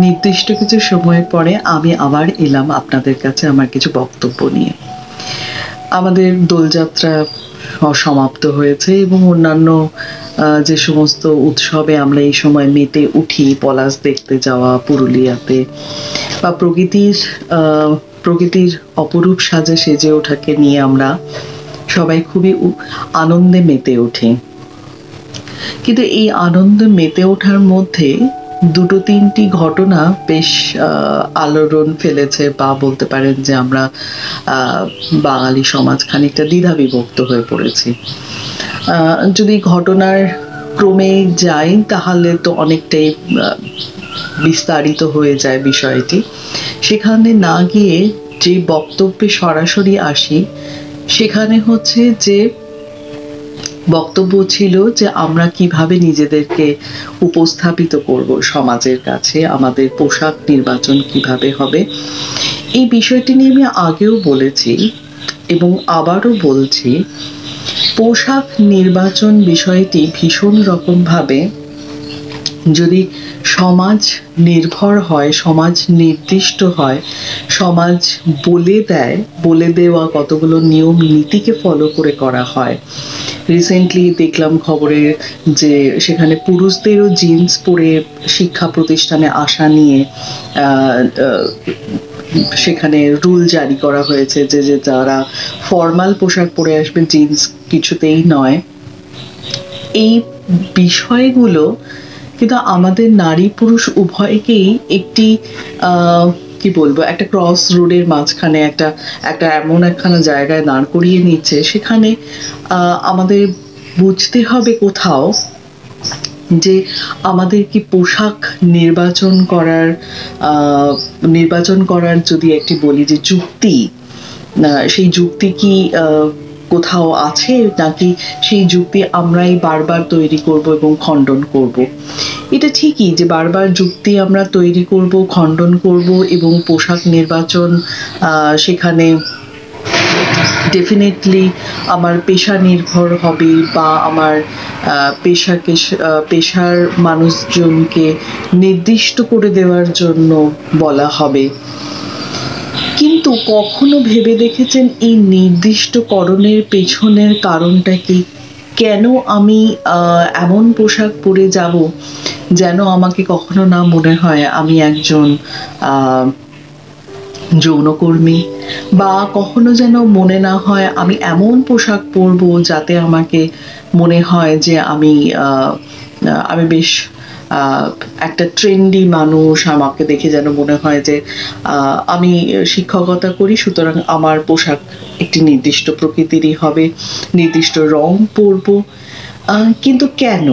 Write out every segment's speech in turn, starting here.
নির্দিষ্ট কিছু সময়ের পরে আমি আবার এলাম আপনাদের কাছে আমার কিছু বক্তব্য নিয়ে। আমাদের দোলযাত্রা সমাপ্ত হয়েছে এবং অন্যান্য যে সমস্ত উৎসবে আমরা এই সময় মেতে উঠি, পলাশ দেখতে যাওয়া পুরুলিয়াতে বা প্রকৃতির অপরূপ সাজে সেজে ওঠাকে নিয়ে আমরা সবাই খুবই আনন্দে মেতে উঠি। কিন্তু এই আনন্দে মেতে ওঠার মধ্যে দুটো তিনটি ঘটনা বেশ আলোড়ন ফেলেছে, বা বলতে পারেন যে আমরা বাঙালি সমাজ খানিকটা দ্বিধা বিভক্ত হয়ে পড়েছি। যদি ঘটনার ক্রমে যাই তাহলে তো অনেকটাই বিস্তারিত হয়ে যায় বিষয়টি। সেখানে না গিয়ে যে বক্তব্যে সরাসরি আসি, সেখানে হচ্ছে যে বক্তব্য ছিল যে আমরা কিভাবে নিজেদেরকে উপস্থাপিত করব সমাজের কাছে, আমাদের পোশাক নির্বাচন কিভাবে হবে। এই বিষয়টি নিয়ে আমি আগেও বলেছি এবং আবারও বলছি, পোশাক নির্বাচন বিষয়টি ভীষণ রকমভাবে যদি সমাজ নির্ভর হয়, সমাজ নির্দিষ্ট হয়, সমাজ বলে দেওয়া কতগুলো নিয়ম নীতিকে ফলো করে করা হয়। রিসেন্টলি দেখলাম খবরে যে সেখানে পুরুষদেরও জিন্স পরে শিক্ষা প্রতিষ্ঠানে আসা নিয়ে সেখানে রুল জারি করা হয়েছে যে যারা ফর্মাল পোশাক পরে আসবে জিন্স কিছুতেই নয়। এই বিষয়গুলো কিন্তু আমাদের নারী পুরুষ উভয়কেই একটি কি বলবো, একটা ক্রস রোডের মাঝখানে একটা এমন একখানা জায়গায় দাঁড় করিয়ে নিচ্ছে। সেখানে আমাদের বুঝতে হবে কোথাও যে আমাদের কি পোশাক নির্বাচন করার যদি একটি বলি যে যুক্তি, সেই যুক্তি কি কোথাও আছে, নাকি সেই যুক্তি আমরাই বারবার তৈরি করব এবং খণ্ডন করব। এটা ঠিকই যে বারবার যুক্তি আমরা তৈরি করব, খণ্ডন করব এবং পোশাক নির্বাচন সেখানে ডেফিনেটলি আমার পেশা নির্ভর হবে, বা আমার পেশার মানুষজনকে নির্দিষ্ট করে দেওয়ার জন্য বলা হবে। কিন্তু কখনো ভেবে দেখেছেন এই নির্দিষ্টকরণের পেছনের কারণটা কি? কেন আমি এমন পোশাক পরে যাব যেন আমাকে কখনো না মনে হয় আমি একজন যৌনকর্মী, বা কখনো যেন মনে না হয় আমি এমন পোশাক পরবো যাতে আমাকে মনে হয় যে আমি বেশ একটা ট্রেন্ডি মানুষ, আমাকে দেখে যেন মনে হয় যে আমি শিক্ষকতা করি, সুতরাং আমার পোশাক একটি নির্দিষ্ট প্রকৃতিরই হবে, নির্দিষ্ট রং পরবো। কিন্তু কেন?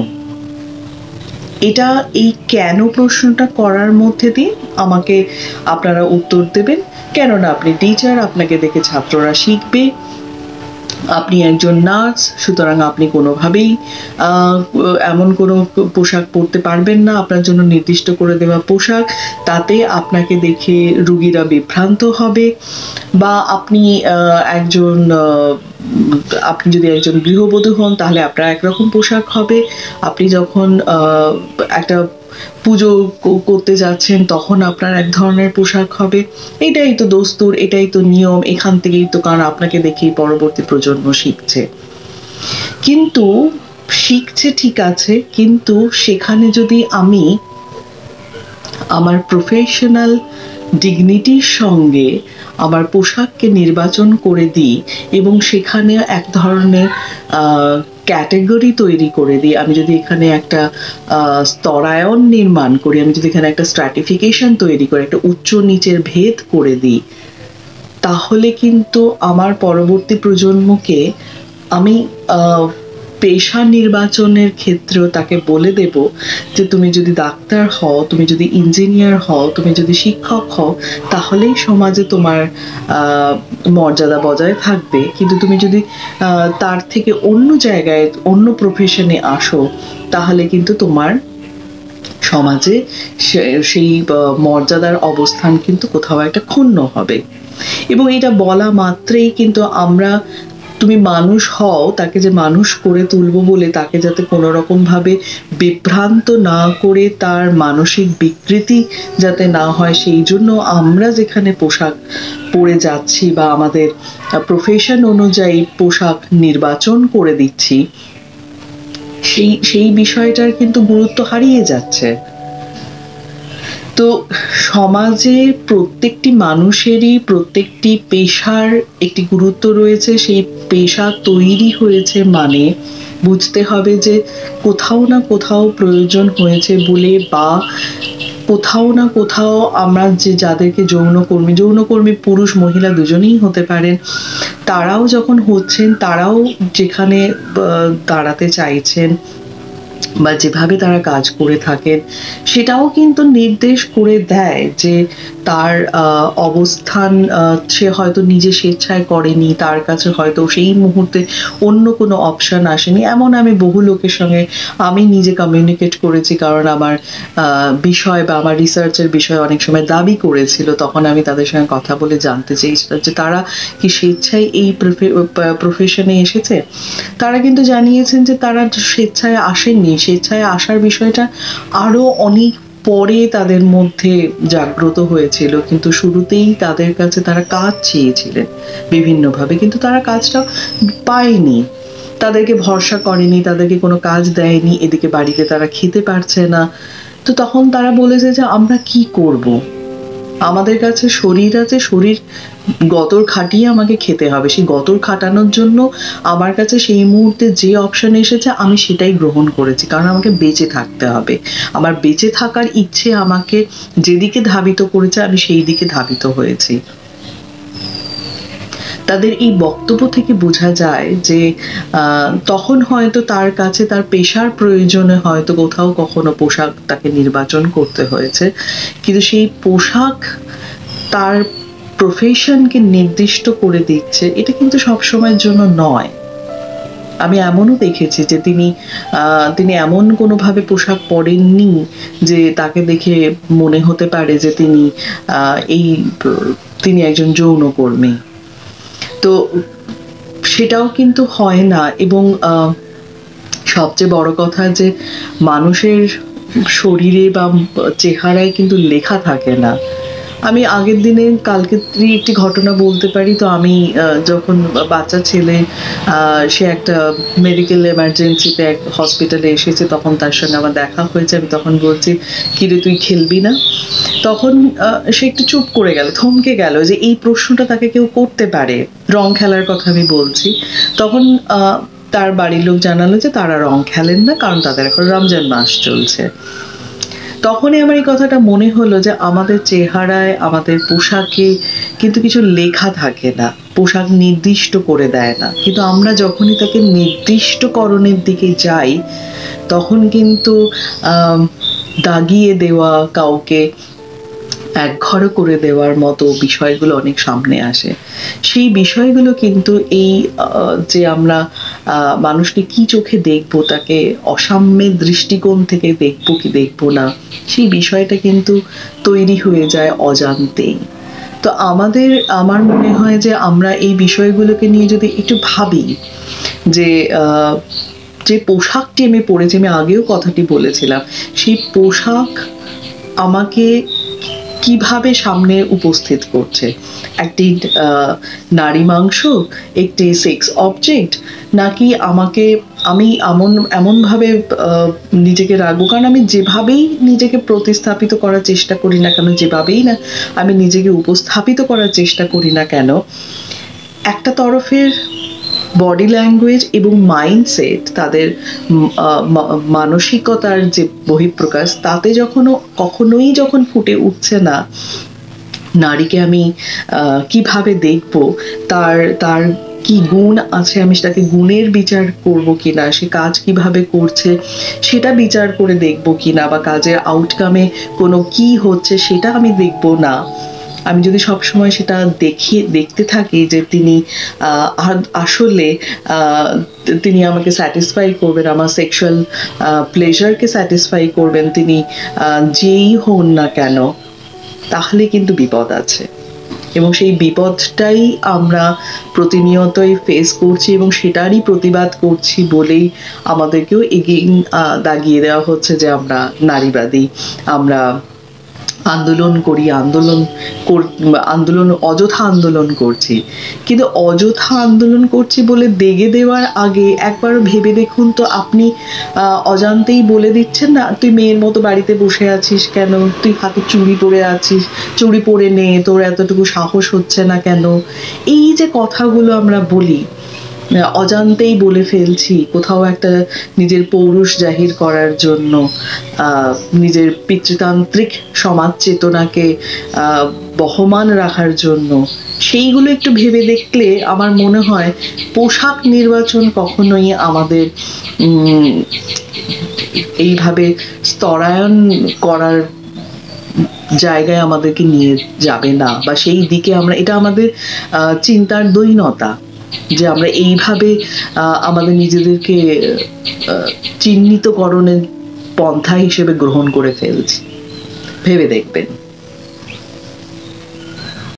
এই কেন প্রশ্নটা করার মধ্যে দিয়ে আমাকে আপনারা উত্তর দেবেন। কেননা আপনি টিচার, আপনাকে দেখে ছাত্ররা শিখবে। আপনি একজন নার্স, সুতরাং আপনি কোনোভাবেই এমন কোনো পোশাক পরতে পারবেন না, আপনার জন্য নির্দিষ্ট করে দেওয়া পোশাক, তাতে আপনাকে দেখে রোগীরা বিভ্রান্ত হবে। বা আপনি যদি একজন গৃহবধূ হন তাহলে আপনার একরকম পোশাক হবে, আপনি যখন একটা পুজো করতে যাচ্ছেন তখন আপনার এক ধরনের পোশাক হবে। এটাই তো দস্তুর, এটাই তো নিয়ম, এখান থেকেই তো, কারণ আপনাকে দেখেই পরবর্তী প্রজন্ম শিখছে। কিন্তু শিখছে ঠিক আছে, কিন্তু সেখানে যদি আমি আমার প্রফেশনাল ডিগনিটির সঙ্গে আমার পোশাককে নির্বাচন করে দিই এবং সেখানে এক ধরনের ক্যাটেগরি তৈরি করে দিই, আমি যদি এখানে একটা স্তরায়ন নির্মাণ করি, আমি যদি এখানে একটা স্ট্র্যাটিফিকেশন তৈরি করি, একটা উচ্চ নিচের ভেদ করে দিই, তাহলে কিন্তু আমার পরবর্তী প্রজন্মকে আমি পেশা নির্বাচনের ক্ষেত্রেও তাকে বলে দেব যে তুমি যদি ডাক্তার হও, তুমি যদি ইঞ্জিনিয়ার হও, তুমি যদি শিক্ষক হও, তাহলেই সমাজে তোমার মর্যাদা বজায় থাকবে। কিন্তু তুমি যদি তার থেকে অন্য জায়গায় অন্য প্রফেশনে আসো, তাহলে কিন্তু তোমার সমাজে সেই মর্যাদার অবস্থান কিন্তু কোথাও একটা ক্ষুণ্ণ হবে। এবং এটা বলা মাত্রেই কিন্তু আমরা তুমি মানুষ হও, তাকে যে মানুষ করে তুলবো বলে তাকে যাতে কোনো রকম ভাবে বিভ্রান্ত না করে তার মানসিক বিকৃতি যাতে না হয়, সেই জন্য আমরা যেখানে পোশাক পরে যাচ্ছি বা আমাদের প্রফেশন অনুযায়ী পোশাক নির্বাচন করে দিচ্ছি, সেই বিষয়টার কিন্তু গুরুত্ব হারিয়ে যাচ্ছে। তো সমাজে প্রত্যেকটি মানুষেরই প্রত্যেকটি পেশার একটি গুরুত্ব রয়েছে। সেই পেশা তৈরি হয়েছে মানে বুঝতে হবে যে কোথাও না কোথাও প্রয়োজন হয়েছে বলে, বা কোথাও না কোথাও আমরা যে যাদেরকে যৌনকর্মী পুরুষ মহিলা দুজনেই হতে পারেন, তারাও যখন হচ্ছেন, তারাও যেখানে দাঁড়াতে চাইছেন বা যেভাবে তারা কাজ করে থাকেন, সেটাও কিন্তু নির্দেশ করে দেয় যে তার অবস্থান সে হয়তো নিজে স্বেচ্ছায় করেনি, তার কাছে হয়তো সেই মুহূর্তে অন্য কোনো অপশন আসেনি। এমন আমি বহু লোকের সঙ্গে আমি নিজে কমিউনিকেট করেছি, কারণ আমার বিষয় বা আমার রিসার্চের বিষয় অনেক সময় দাবি করেছিল। তখন আমি তাদের সঙ্গে কথা বলে জানতে চেয়েছিলাম যে তারা কি স্বেচ্ছায় এই প্রফেশনে এসেছে। তারা কিন্তু জানিয়েছেন যে তারা স্বেচ্ছায় আসেননি, স্বেচ্ছায় আসার বিষয়টা আরো অনেক পরে তাদের মধ্যে জাগ্রত হয়েছিল, কিন্তু শুরুতেই তাদের কাছে তারা কাজ চেয়েছিলেন বিভিন্নভাবে, কিন্তু তারা কাজটা পায়নি, তাদেরকে ভরসা করেনি, তাদেরকে কোনো কাজ দেয়নি, এদিকে বাড়িতে তারা খেতে পারছে না। তো তখন তারা বলেছে যে আমরা কি করব, আমাদের কাছে শরীর আছে, শরীর গতর খাটিয়ে আমাকে খেতে হবে, সেই গতর খাটানোর জন্য আমার কাছে সেই মুহূর্তে যে অপশন এসেছে আমি সেটাই গ্রহণ করেছি, কারণ আমাকে বেঁচে থাকতে হবে। আমার বেঁচে থাকার ইচ্ছে আমাকে যেদিকে ধাবিত করেছে আমি সেই দিকে ধাবিত হয়েছি। তাদের এই বক্তব্য থেকে বোঝা যায় যে তখন হয়তো তার কাছে তার পেশার প্রয়োজনে হয়তো কোথাও কখনো পোশাক তাকে নির্বাচন করতে হয়েছে, কিন্তু সেই পোশাক তার প্রফেশনকে নির্দিষ্ট করে দিচ্ছে, এটা কিন্তু সবসময়ের জন্য নয়। আমি এমনও দেখেছি যে তিনি এমন কোনোভাবে পোশাক পরেননি যে তাকে দেখে মনে হতে পারে যে তিনি একজন যৌনকর্মী। তো সেটাও কিন্তু হয় না। এবং সবচেয়ে বড় কথা যে মানুষের শরীরে বা চেহারায় কিন্তু লেখা থাকে না। আমি আগের দিনে কালকেরই একটি ঘটনা বলতে পারি। তো আমি যখন বাচ্চা ছেলে সে একটা মেডিকেল এমার্জেন্সিতে এক হসপিটালে এসেছে, তখন তার সঙ্গে আমার দেখা হয়েছে। আমি তখন বলছি, কিরে তুই খেলবি না? তখন সে একটু চুপ করে গেল, থমকে গেল যে এই প্রশ্নটা তাকে কেউ করতে পারে। রং খেলার কথা আমি বলছি। তখন তার বাড়ির লোক জানালো যে তারা রং খেলেন না, কারণ তাদের এখন রমজান মাস চলছে। তখনই আমার এই কথাটা মনে হলো যে আমাদের চেহারায়, আমাদের পোশাকে কিন্তু কিছু লেখা থাকে না, পোশাক নির্দিষ্ট করে দেয় না। কিন্তু আমরা যখনই তাকে নির্দিষ্টকরণের দিকে যাই, তখন কিন্তু দাগিয়ে দেওয়া, কাউকে একঘর করে দেওয়ার মতো বিষয়গুলো অনেক সামনে আসে। সেই বিষয়গুলো কিন্তু এই যে আমরা মানুষকে কি চোখে দেখবো, তাকে অসাম্যের দৃষ্টিকোণ থেকে দেখবো কি দেখবো না, সেই বিষয়টা কিন্তু তৈরি হয়ে যায় অজান্তেই। তো আমার মনে হয় যে আমরা এই বিষয়গুলোকে নিয়ে যদি একটু ভাবি, যে পোশাকটি আমি পরেছি, আমি আগেও কথাটি বলেছিলাম, সেই পোশাক আমাকে কিভাবে সামনে উপস্থিত করছে, একটি নারী মাংস, একটি সেক্স অবজেক্ট, নাকি আমি এমনভাবে নিজেকে রাখবো। কারণ আমি যেভাবেই নিজেকে প্রতিস্থাপিত করার চেষ্টা করি না কেন, যেভাবেই না আমি নিজেকে উপস্থাপিত করার চেষ্টা করি না কেন, একটা তরফের বডি ল্যাঙ্গুয়েজ এবং মাইন্ডসেট, তাদের মানসিকতার যে বহিঃপ্রকাশ, তাতে কখনোই যখন ফুটে উঠছে না নারীকে আমি কিভাবে দেখব, তার কি গুণ আছে, আমি সেটাকে গুণের বিচার করব কিনা, সে কাজ কিভাবে করছে সেটা বিচার করে দেখব কিনা, বা কাজের আউটকামে কোনো কি হচ্ছে সেটা আমি দেখব না। আমি যদি সবসময় সেটা দেখতে থাকি যে তিনি আসলে তিনি আমাকে স্যাটিসফাই করবেন, আমার সেক্সুয়াল প্লেজারকে স্যাটিসফাই করবেন, তিনি যেই হন না কেন, তাহলে কিন্তু বিপদ আছে। এবং সেই বিপদটাই আমরা প্রতিনিয়তই ফেস করছি এবং সেটারই প্রতিবাদ করছি বলেই আমাদেরকেও এগিয়ে দাগিয়ে দেওয়া হচ্ছে যে আমরা নারীবাদী, আমরা আন্দোলন করি, আন্দোলন অযথা আন্দোলন করছি। কিন্তু অযথা আন্দোলন করছি বলে দেগে দেওয়ার আগে একবার ভেবে দেখুন তো, আপনি অজান্তেই বলে দিচ্ছেন না, তুই মেয়ের মতো বাড়িতে বসে আছিস কেন, তুই হাতে চুড়ি পরে আছিস, চুড়ি পরে নে, তোর এতটুকু সাহস হচ্ছে না কেন। এই যে কথাগুলো আমরা বলি, অজান্তেই বলে ফেলছি কোথাও একটা নিজের পৌরুষ জাহির করার জন্য, নিজের পিতৃতান্ত্রিক সমাজ চেতনাকে বহমান রাখার জন্য। সেইগুলো একটু ভেবে দেখলে আমার মনে হয় পোশাক নির্বাচন কখনোই আমাদের এইভাবে স্তরায়ন করার জায়গায় আমাদেরকে নিয়ে যাবে না, বা সেই দিকে আমরা, এটা আমাদের চিন্তার দৈনতা যে আমরা এইভাবে আমাদের নিজেদেরকে চিহ্নিতকরণের পন্থা হিসেবে গ্রহণ করে ফেলছি। ভেবে দেখবেন।